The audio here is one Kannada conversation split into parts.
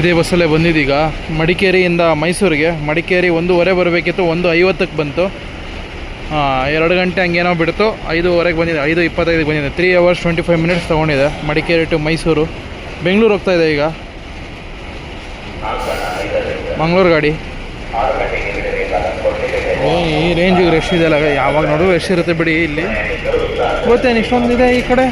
ಇದೇ ಬಸ್ಸಲ್ಲೇ ಬಂದಿದ್ದೀಗ ಮಡಿಕೇರಿಯಿಂದ ಮೈಸೂರಿಗೆ. ಮಡಿಕೇರಿ 1:15 ಬರಬೇಕಿತ್ತು, 1:50ಕ್ಕೆ ಬಂತು. 2 ಗಂಟೆ ಹಂಗೇನೋ ಬಿಡ್ತು. 5:15 ಬಂದಿದೆ, 5:25 ಬಂದಿದೆ. 3 hours 25 minutes ತೊಗೊಂಡಿದೆ ಮಡಿಕೇರಿ ಟು ಮೈಸೂರು. ಬೆಂಗಳೂರು ಹೋಗ್ತಾ ಇದೆ ಈಗ, ಮಂಗಳೂರು ಗಾಡಿ. ಈ ರೇಂಜಿಗೆ ರಶ್ ಇದೆಯಲ್ಲ, ಯಾವಾಗ ನೋಡು ರಶ್ ಇರುತ್ತೆ ಬಿಡಿ. ಇಲ್ಲಿ ಗೊತ್ತೇನು ಇಷ್ಟೊಂದಿದೆ ಈ ಕಡೆ.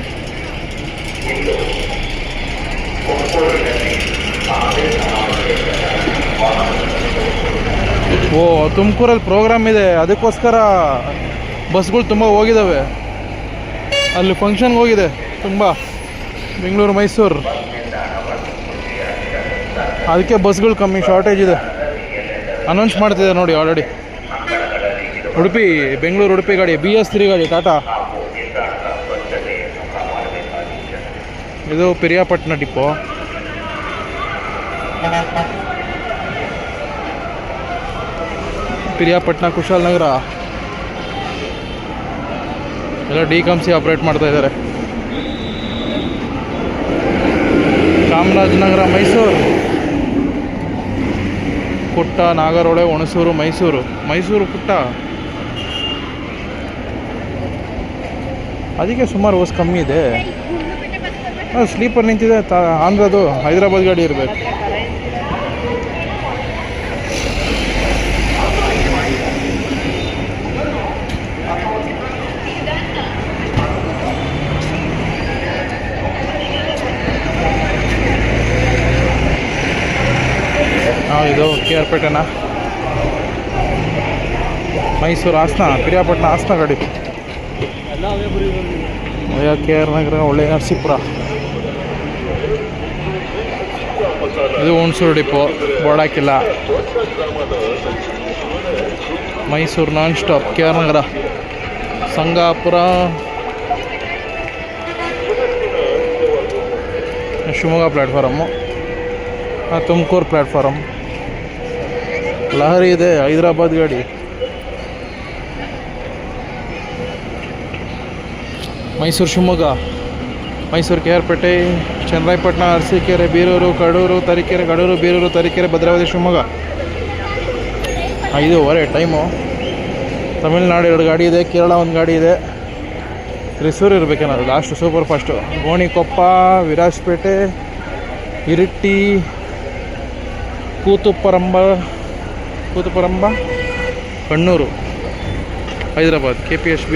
ಓ, ತುಮಕೂರಲ್ಲಿ ಪ್ರೋಗ್ರಾಮ್ ಇದೆ, ಅದಕ್ಕೋಸ್ಕರ ಬಸ್ಗಳು ತುಂಬ ಹೋಗಿದ್ದಾವೆ. ಅಲ್ಲಿ ಫಂಕ್ಷನ್ಗೆ ಹೋಗಿದೆ ತುಂಬ, ಬೆಂಗಳೂರು ಮೈಸೂರು. ಅದಕ್ಕೆ ಬಸ್ಗಳು ಕಮ್ಮಿ, ಶಾರ್ಟೇಜ್ ಇದೆ. ಅನೌನ್ಸ್ ಮಾಡ್ತಿದೆ ನೋಡಿ ಆಲ್ರೆಡಿ. ಉಡುಪಿ, ಬೆಂಗಳೂರು ಉಡುಪಿ ಗಾಡಿ, BS3 ಗಾಡಿ ಟಾಟಾ. ಇದು ಪಿರಿಯಾಪಟ್ಟಣ ಡಿಪೋ. ಪಿರಿಯಾಪಟ್ಟಣ, ಕುಶಾಲನಗರ ಎಲ್ಲ DCOMC ಆಪ್ರೇಟ್ ಮಾಡ್ತಾ ಇದ್ದಾರೆ. ಚಾಮರಾಜನಗರ, ಮೈಸೂರು, ಪುಟ್ಟ, ನಾಗರಹೊಳೆ, ಹುಣಸೂರು, ಮೈಸೂರು ಪುಟ್ಟ. ಅದಕ್ಕೆ ಸುಮಾರು ಬಸ್ ಕಮ್ಮಿ ಇದೆ. ಸ್ಲೀಪರ್ ನಿಂತಿದೆ. ಆಂಧ್ರದು ಹೈದರಾಬಾದ್ ಗಾಡಿ ಇರಬೇಕು. ಇದು KR-ಪೇಟೆನಾ, ಮೈಸೂರು, ಹಾಸನ, ಪಿರಿಯಾಪಟ್ಟಣ, ಹಾಸನ ಗಾಡಿ. KR ನಗರ, ಒಳ್ಳೆ ನರಸೀಪುರ. ಇದು ಹುಣಸೂರು ಡಿಪೋ, ಬೋರ್ಡ್ ಹಾಕಿಲ್ಲ. Mysuru non stop, KR Nagar, Sangapura, Shivamogga platform, Tumakuru platform. Lahari ಇದೆ, ಹೈದರಾಬಾದ್ ಗಾಡಿ. ಮೈಸೂರು, ಶಿವಮೊಗ್ಗ, ಮೈಸೂರು KR-ಪೇಟೆ, ಚನ್ನರಾಯಪಟ್ಟಣ, ಅರಸೀಕೆರೆ, ಬೀರೂರು, ಕಡೂರು, ತರೀಕೆರೆ, ಕಡೂರು, ಬೀರೂರು, ತರೀಕೆರೆ, ಭದ್ರಾವತಿ, ಶಿವಮೊಗ್ಗ. 5:15 ಟೈಮು. ತಮಿಳ್ನಾಡು 2 ಗಾಡಿ ಇದೆ, ಕೇರಳ 1 ಗಾಡಿ ಇದೆ. ತ್ರಿಸೂರು ಇರಬೇಕೇನಾದ್ರು last super fast. Gonikoppal, Virajpet, Iritty, Kuthuparamba, Kannur, Hyderabad, KPSB,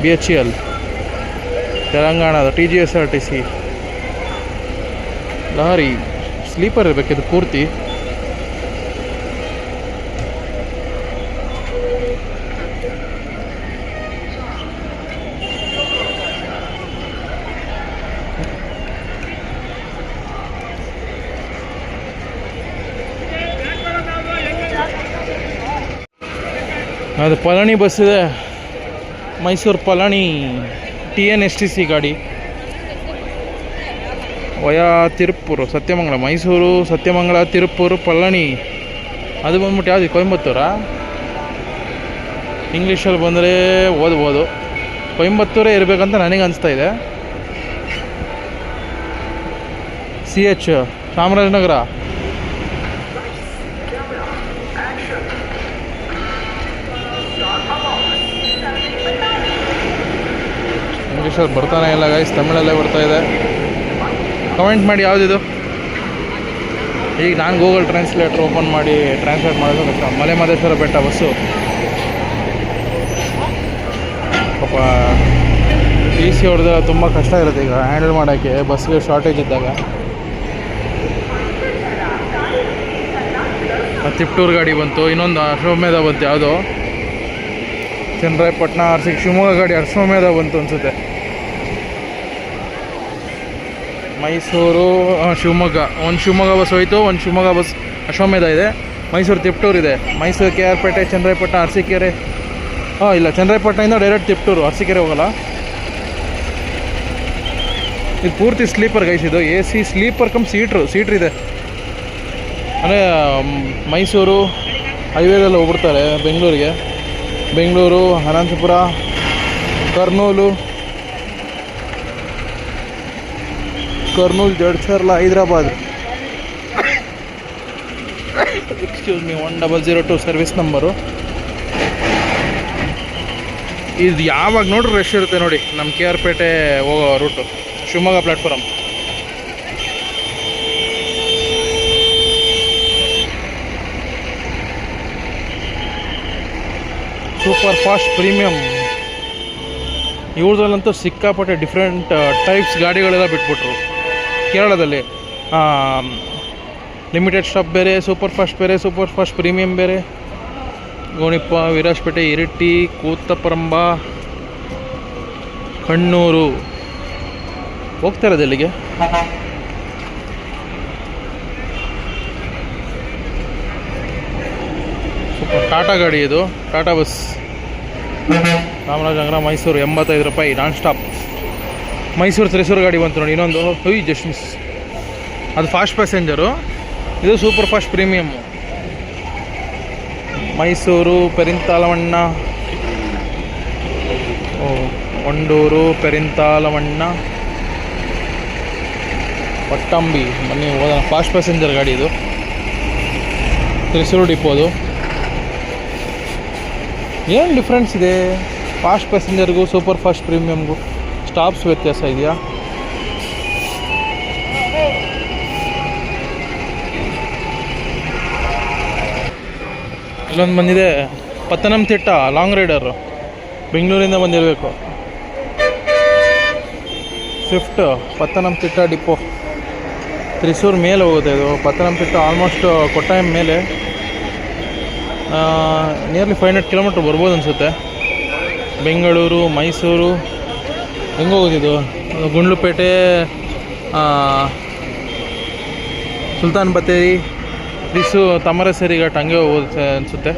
BHEL, ತೆಲಂಗಾಣದ TGSRTC. ಲಹರಿ ಸ್ಲೀಪರ್ ಇರಬೇಕಿದು ಪೂರ್ತಿ. ಅದು ಪಳನಿ ಬಸ್ ಇದೆ, ಮೈಸೂರು ಪಳನಿ TNSTC ಗಾಡಿ. ವಯಾ ತಿರುಪೂರು, ಸತ್ಯಮಂಗಲ, ಮೈಸೂರು, ಸತ್ಯಮಂಗಲ, ತಿರುಪೂರು, ಪಳನಿ. ಅದು ಬಂದ್ಬಿಟ್ಟು ಯಾವುದು, ಕೊಯಂಬತ್ತೂರಾ? ಇಂಗ್ಲೀಷಲ್ಲಿ ಬಂದರೆ ಓದ್ಬೋದು. ಕೊಯಂಬತ್ತೂರೇ ಇರಬೇಕಂತ ನನಗೆ ಅನಿಸ್ತಾ ಇದೆ. CH, ಚಾಮರಾಜನಗರ. ಇಂಗ್ಲೀಷಲ್ಲಿ ಬರ್ತಾನೆ ಇಲ್ಲ ಗೈಸ್, ತಮಿಳಲ್ಲೇ ಬರ್ತಾಯಿದೆ. ಕಮೆಂಟ್ ಮಾಡಿ ಯಾವುದಿದು. ಈಗ ನಾನು ಗೂಗಲ್ ಟ್ರಾನ್ಸ್ಲೇಟರ್ ಓಪನ್ ಮಾಡಿ ಟ್ರಾನ್ಸ್ಲೇಟ್ ಮಾಡೋದು ಕಷ್ಟ. ಮಲೆ ಮಹದೇಶ್ವರ ಬೆಟ್ಟ ಬಸ್ಸು. ಪಾಪ TC ಹೊಡೆದ ತುಂಬ ಕಷ್ಟ ಇರುತ್ತೆ ಈಗ ಹ್ಯಾಂಡಲ್ ಮಾಡೋಕ್ಕೆ, ಬಸ್ಗೆ ಶಾರ್ಟೇಜ್ ಇದ್ದಾಗ. ತಿಪ್ಟೂರು ಗಾಡಿ ಬಂತು, ಇನ್ನೊಂದು ಅಶ್ವಮೇಧ ಬಂತು. ಯಾವುದೋ ಚನ್ನರಾಯಪಟ್ಟಣ, ಶಿವಮೊಗ್ಗ ಗಾಡಿ ಅಶ್ವಮೇಧ ಬಂತು ಅನಿಸುತ್ತೆ. ಮೈಸೂರು, ಶಿವಮೊಗ್ಗ, ಒಂದು ಶಿವಮೊಗ್ಗ ಬಸ್ ಹೋಯಿತು, ಒಂದು ಶಿವಮೊಗ್ಗ ಬಸ್ ಅಶ್ವಮೇಧ ಇದೆ. ಮೈಸೂರು ತಿಪ್ಟೂರು ಇದೆ. ಮೈಸೂರು KR-ಪೇಟೆ, ಚನ್ನರಾಯಪಟ್ಟಣ, ಅರಸೀಕೆರೆ. ಇಲ್ಲ, ಚನ್ನರಾಯಪಟ್ಟಣದಿಂದ ಡೈರೆಕ್ಟ್ ತಿಪ್ಟೂರು, ಅರಸೀಕೆರೆ ಹೋಗಲ್ಲ. ಇದು ಪೂರ್ತಿ ಸ್ಲೀಪರ್ ಗೈಸ್. ಇದು AC ಸ್ಲೀಪರ್ ಕಮ್ ಸೀಟ್ರ್ ಇದೆ. ಅಂದರೆ ಮೈಸೂರು ಹೈವೇದಲ್ಲಿ ಹೋಗ್ಬಿಡ್ತಾರೆ ಬೆಂಗಳೂರಿಗೆ. Bengaluru, Anantapur, Kurnool, Jadcherla, Hyderabad. Excuse me 1002 service number. ಇದು ಯಾವಾಗ ನೋಡ್ರಿ ರಶ್ ಇರುತ್ತೆ ನೋಡಿ. ನಮ್ಮ ಕೆ ಆರ್ ಪೇಟೆ ಹೋಗೋ route, Shivamogga platform. Super fast premium. ಇವ್ರದಲ್ಲಂತೂ ಸಿಕ್ಕಾಪಟ್ಟೆ ಡಿಫ್ರೆಂಟ್ ಟೈಪ್ಸ್ ಗಾಡಿಗಳೆಲ್ಲ ಬಿಟ್ಬಿಟ್ರು ಕೇರಳದಲ್ಲಿ. ಲಿಮಿಟೆಡ್ ಸ್ಟಾಪ್ ಬೇರೆ, ಸೂಪರ್ ಫಾಸ್ಟ್ ಬೇರೆ, ಸೂಪರ್ ಫಾಸ್ಟ್ ಪ್ರೀಮಿಯಮ್ ಬೇರೆ. ಗೋಣಿಪ್ಪ, ವಿರಾಜಪೇಟೆ, ಇರಿಟ್ಟಿ, ಕೂತಪರಂಬ, ಕಣ್ಣೂರು ಹೋಗ್ತಾ ಇರೋದು ಎಲ್ಲಿಗೆ? ಸೂಪರ್ ಟಾಟಾ ಗಾಡಿ ಇದು, ಟಾಟಾ ಬಸ್. ಚಾಮರಾಜನಗರ ಮೈಸೂರು 85 ರೂಪಾಯಿ ನಾನ್ ಸ್ಟಾಪ್. ಮೈಸೂರು ತ್ರಿಸೂರು ಗಾಡಿ ಬಂತು ನೋಡಿ ಇನ್ನೊಂದು. Just miss. ಅದು ಫಾಸ್ಟ್ ಪ್ಯಾಸೆಂಜರು, ಇದು ಸೂಪರ್ ಫಾಸ್ಟ್ ಪ್ರೀಮಿಯಮ್ಮು. ಮೈಸೂರು ಪೆರಿಂತಾಲವಣ್ಣ, ಒಂಡೂರು ಪೆರಿಂತಾಲವಣ್ಣ, ಪಟ್ಟಂಬಿ. ಬನ್ನಿ ಹೋಗೋಣ. ಫಾಸ್ಟ್ ಪ್ಯಾಸೆಂಜರ್ ಗಾಡಿ ಇದು, ತ್ರಿಸೂರು ಡಿಪೋದು. ಏನು ಡಿಫ್ರೆನ್ಸ್ ಇದೆ ಫಾಸ್ಟ್ ಪ್ಯಾಸೆಂಜರ್ಗೂ ಸೂಪರ್ ಫಾಸ್ಟ್ ಪ್ರೀಮಿಯಮ್ಗೂ? ಸ್ಟಾಪ್ಸ್ ವ್ಯತ್ಯಾಸ ಇದೆಯಾ? ಇಲ್ಲೊಂದು ಬಂದಿದೆ ಪತ್ತನಂತಿಟ್ಟ ಲಾಂಗ್ ರೈಡರು, ಬೆಂಗಳೂರಿಂದ ಬಂದಿರಬೇಕು. ಸ್ವಿಫ್ಟ್ ಪತ್ತನಂತಿಟ್ಟ ಡಿಪೋ, ತ್ರಿಸೂರು ಮೇಲೆ ಹೋಗುತ್ತೆ ಇದು. ಪತ್ತನಂತಿಟ್ಟ ಆಲ್ಮೋಸ್ಟ್ ಕೊಟ್ಟಾಯಂ ಮೇಲೆ ನಿಯರ್ಲಿ 500 ಕಿಲೋಮೀಟ್ರ್ ಬರ್ಬೋದು ಅನಿಸುತ್ತೆ. ಬೆಂಗಳೂರು, ಮೈಸೂರು ಹೆಂಗೆ ಹೋಗೋದಿದು? ಗುಂಡ್ಲುಪೇಟೆ, ಸುಲ್ತಾನ್ ಬತ್ತೇರಿ, ತಮರಸೇರಿ ಘಾಟ್ ಹಂಗೆ ಹೋಗುತ್ತೆ ಅನಿಸುತ್ತೆ.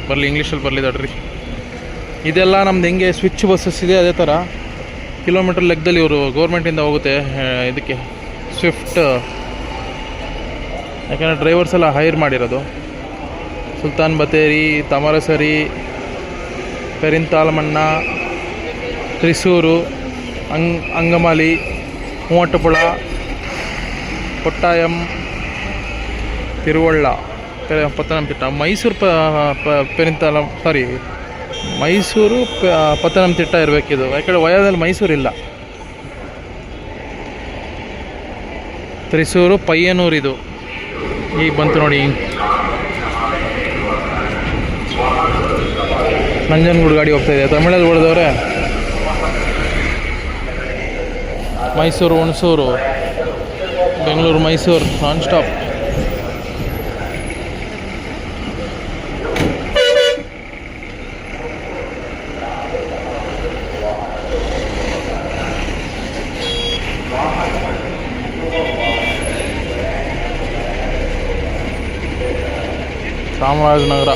ಬರಲಿ, ಇಂಗ್ಲೀಷಲ್ಲಿ ಬರಲಿ ದಡ್ರಿ. ಇದೆಲ್ಲ ನಮ್ದು ಹೆಂಗೆ ಸ್ವಿಚ್ ಬಸ್ಸಸ್ ಇದೆ ಅದೇ ಥರ ಕಿಲೋಮೀಟ್ರ್ ಲೆಕ್ಕದಲ್ಲಿ ಇವರು ಗೌರ್ಮೆಂಟಿಂದ ಹೋಗುತ್ತೆ ಇದಕ್ಕೆ ಸ್ವಿಫ್ಟ್. ಯಾಕೆಂದರೆ ಡ್ರೈವರ್ಸ್ ಎಲ್ಲ ಹೈರ್ ಮಾಡಿರೋದು. ಸುಲ್ತಾನ್ ಬತ್ತೇರಿ, ತಮರಸರಿ, ಪೆರಿಂತಾಲಮಣ್ಣ, ತ್ರಿಸೂರು, ಅಂಗಮಾಲಿ, ಮೂವಟ್ಟುಪುಳ, ಕೊಟ್ಟಾಯಂ, ತಿರುವಳ್ಳ, ಪತ್ತನಂತಿಟ್ಟ. ಮೈಸೂರು ಮೈಸೂರು ಪತ್ತನಂತಿಟ್ಟ ಇರಬೇಕಿದು. ಯಾಕಂದರೆ ವಯದಲ್ಲಿ ಮೈಸೂರಿಲ್ಲ. ತ್ರಿಸೂರು ಪಯ್ಯನೂರಿದು ಈಗ ಬಂತು ನೋಡಿ. ನಂಜನಗೂಡು ಗಾಡಿ ಹೋಗ್ತಾಯಿದೆ. ತಮಿಳಲ್ಲಿ ಹೊಡೆದವ್ರೆ. Mysuru Hunsur, Bengaluru Mysuru non stop. Chamarajanagar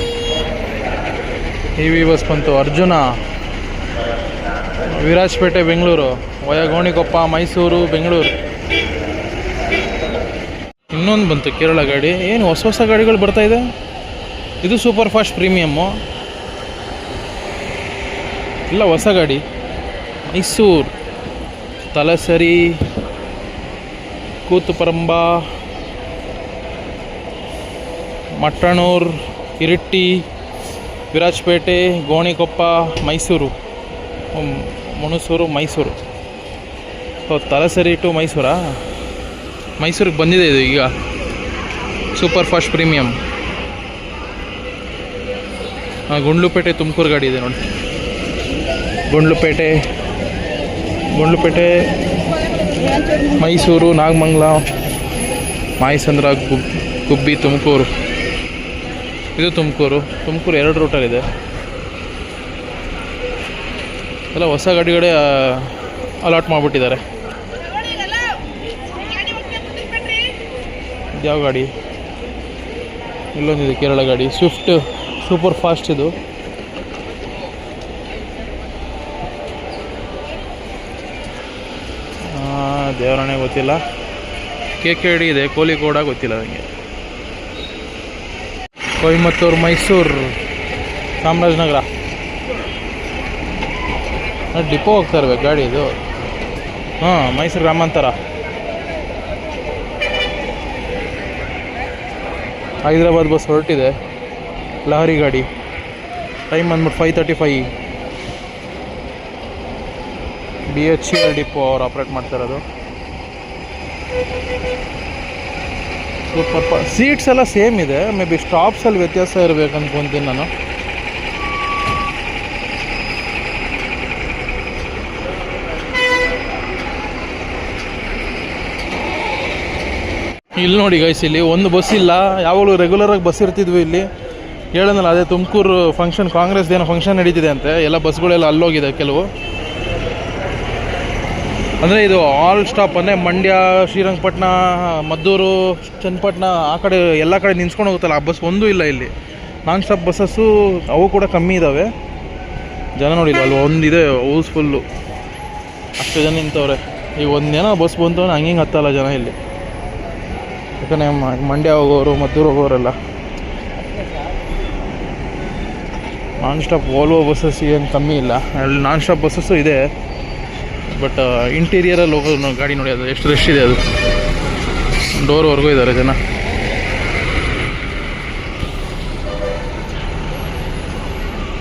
bus ಬಂತು. ಅರ್ಜುನ, ವಿರಾಜಪೇಟೆ ಬೆಂಗಳೂರು, ಗೋಣಿಕೊಪ್ಪ ಮೈಸೂರು ಬೆಂಗಳೂರು. ಇನ್ನೊಂದು ಬಂತು ಕೇರಳ ಗಾಡಿ. ಏನು ಹೊಸ ಹೊಸ ಗಾಡಿಗಳು ಬರ್ತಾಯಿದೆ. ಇದು ಸೂಪರ್ ಫಾಸ್ಟ್ ಪ್ರೀಮಿಯಮ್ಮು, ಇಲ್ಲ ಹೊಸ ಗಾಡಿ. ಮೈಸೂರು, ತಲಸರಿ, ಕೂತುಪರಂಬ, ಮಟ್ಟಣೂರು, ಇರಿಟ್ಟಿ, ವಿರಾಜಪೇಟೆ, ಗೋಣಿಕೊಪ್ಪ, ಮೈಸೂರು, ಹುಣಸೂರು, ಮೈಸೂರು. ತಲಸರಿ ಟು ಮೈಸೂರಾ? ಮೈಸೂರಿಗೆ ಬಂದಿದೆ ಇದು ಈಗ super fast premium. Gundlupet Tumakuru ಗಾಡಿ ಇದೆ ನೋಡಿ. ಗುಂಡ್ಲುಪೇಟೆ, ಮೈಸೂರು, ನಾಗಮಂಗಲ, ಮಾಯಸಂದ್ರ, ಗುಬ್ಬಿ, ತುಮಕೂರು. ಇದು ತುಮಕೂರು 2 ರೂಟಲ್ಲಿದೆ. ಎಲ್ಲ ಹೊಸ ಗಾಡಿಗಳೇ ಅಲಾಟ್ ಮಾಡಿಬಿಟ್ಟಿದ್ದಾರೆ. ಯಾವ ಗಾಡಿ? ಇಲ್ಲೊಂದಿದೆ ಕೇರಳ ಗಾಡಿ, ಸ್ವಿಫ್ಟ್ ಸೂಪರ್ ಫಾಸ್ಟ್. ಇದು ದೇವರಾಣೆ ಗೊತ್ತಿಲ್ಲ. KKD ಇದೆ, ಕೋಳಿಕೋಡ ಗೊತ್ತಿಲ್ಲ ನನಗೆ. ಕೊಯಮತ್ತೂರು, ಮೈಸೂರು, ಚಾಮರಾಜನಗರ ಡಿಪೋ ಹೋಗ್ತಾ ಇರ್ಬೇಕು ಗಾಡಿ ಇದು. ಮೈಸೂರು ಗ್ರಾಮಾಂತರ. ಹೈದ್ರಾಬಾದ್ ಬಸ್ ಹೊರಟಿದೆ, ಲಹರಿ ಗಾಡಿ. ಟೈಮ್ ಬಂದ್ಬಿಟ್ಟು 5:35. BHEL ಡಿಪೋ ಅವ್ರು ಆಪ್ರೇಟ್ ಮಾಡ್ತಾ ಇರೋದು. ಸೂಪರ್. ಸೀಟ್ಸ್ ಎಲ್ಲ ಸೇಮ್ ಇದೆ, ಮೇ ಬಿ ಸ್ಟಾಪ್ಸಲ್ಲಿ ವ್ಯತ್ಯಾಸ ಇರಬೇಕು ಅಂದ್ಕೊತೀನಿ ನಾನು. ಇಲ್ಲಿ ನೋಡಿ ಗೈಸ್, ಇಲ್ಲಿ ಒಂದು ಬಸ್ ಇಲ್ಲ. ಯಾವಾಗಲೂ ರೆಗ್ಯುಲರಾಗಿ ಬಸ್ ಇರ್ತಿದ್ವಿ ಇಲ್ಲಿ. ಹೇಳೋದಲ್ಲ, ಅದೇ ತುಮಕೂರು ಫಂಕ್ಷನ್, ಕಾಂಗ್ರೆಸ್ದೇನೋ ಫಂಕ್ಷನ್ ನಡೀತಿದೆ ಅಂತೆ, ಎಲ್ಲ ಬಸ್ಗಳೆಲ್ಲ ಅಲ್ಲೋಗಿದೆ ಕೆಲವು. ಅಂದರೆ ಇದು ಆಲ್ ಸ್ಟಾಪ್, ಅಂದರೆ ಮಂಡ್ಯ, ಶ್ರೀರಂಗಪಟ್ಟಣ, ಮದ್ದೂರು, ಚನ್ನಪಟ್ಟಣ ಆ ಕಡೆ ಎಲ್ಲ ಕಡೆ ನಿಂತ್ಕೊಂಡು ಹೋಗುತ್ತಲ್ಲ, ಆ ಬಸ್ ಒಂದೂ ಇಲ್ಲ ಇಲ್ಲಿ. ನಾನ್ ಸ್ಟಾಪ್ ಬಸ್ಸಸ್ಸು ಅವು ಕೂಡ ಕಮ್ಮಿ ಇದ್ದಾವೆ. ಜನ ನೋಡಿಲ್ಲ, ಅಲ್ಲಿ ಒಂದಿದೆ ಹೌಸ್ಫುಲ್ಲು, ಅಷ್ಟು ಜನ ನಿಂತವ್ರೆ. ಈಗ ಒಂದೇನೋ ಬಸ್ ಬಂತು ಹಂಗೆ ಹತ್ತಲ್ಲ ಜನ ಇಲ್ಲಿ. ಯಾಕಂದರೆ ಮಂಡ್ಯ ಹೋಗೋರು, ಮದ್ದೂರು ಹೋಗೋರೆಲ್ಲ ನಾನ್ ಸ್ಟಾಪ್. ವೋಲ್ವೋ ಬಸ್ಸಸ್ ಏನು ಕಮ್ಮಿ ಇಲ್ಲ, ಅಲ್ಲಿ ನಾನ್ ಸ್ಟಾಪ್ ಬಸ್ಸಸ್ಸು ಇದೆ. ಬಟ್ ಇಂಟೀರಿಯರಲ್ಲಿ ಹೋಗೋದು ಗಾಡಿ ನೋಡಿ, ಅದು ಎಷ್ಟು ರಶ್ ಇದೆ, ಅದು ಡೋರ್ವರೆಗೂ ಇದ್ದಾರೆ ಜನ.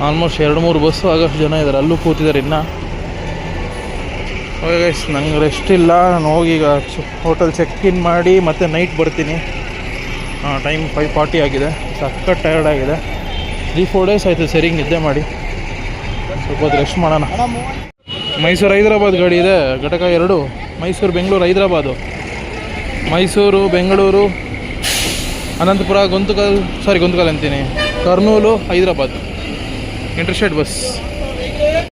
ಆಲ್ಮೋಸ್ಟ್ 2-3 ಬಸ್ಸು ಆಗೋಷ್ಟು ಜನ ಇದ್ದಾರೆ, ಅಲ್ಲೂ ಕೂತಿದ್ದಾರೆ ಇನ್ನು. ಗೈಸ್, ನನಗೆ ರೆಸ್ಟ್ ಇಲ್ಲ. ನಾನು ಹೋಗಿ ಈಗ ಹೋಟೆಲ್ ಚೆಕ್ ಇನ್ ಮಾಡಿ ಮತ್ತೆ ನೈಟ್ ಬರ್ತೀನಿ. ಟೈಮ್ 5:40 ಆಗಿದೆ. ಸಖತ್ ಟಯರ್ಡ್ ಆಗಿದೆ. 3-4 ಡೇಸ್ ಆಯಿತು ಸರಿಗೆ ನಿದ್ದೆ ಮಾಡಿ. ಸ್ವಲ್ಪ ಹೊತ್ತು ರೆಸ್ಟ್ ಮಾಡೋಣ. ಮೈಸೂರು ಹೈದ್ರಾಬಾದ್ ಗಾಡಿ ಇದೆ, ಘಟಕ 2. ಮೈಸೂರು ಬೆಂಗಳೂರು ಹೈದ್ರಾಬಾದು, ಮೈಸೂರು ಬೆಂಗಳೂರು ಅನಂತಪುರ ಗೊಂತಕಲ್ ಅಂತೀನಿ, ಕರ್ನೂಲು ಹೈದ್ರಾಬಾದ್ ಇಂಟರ್ಸ್ಟೇಟ್ ಬಸ್.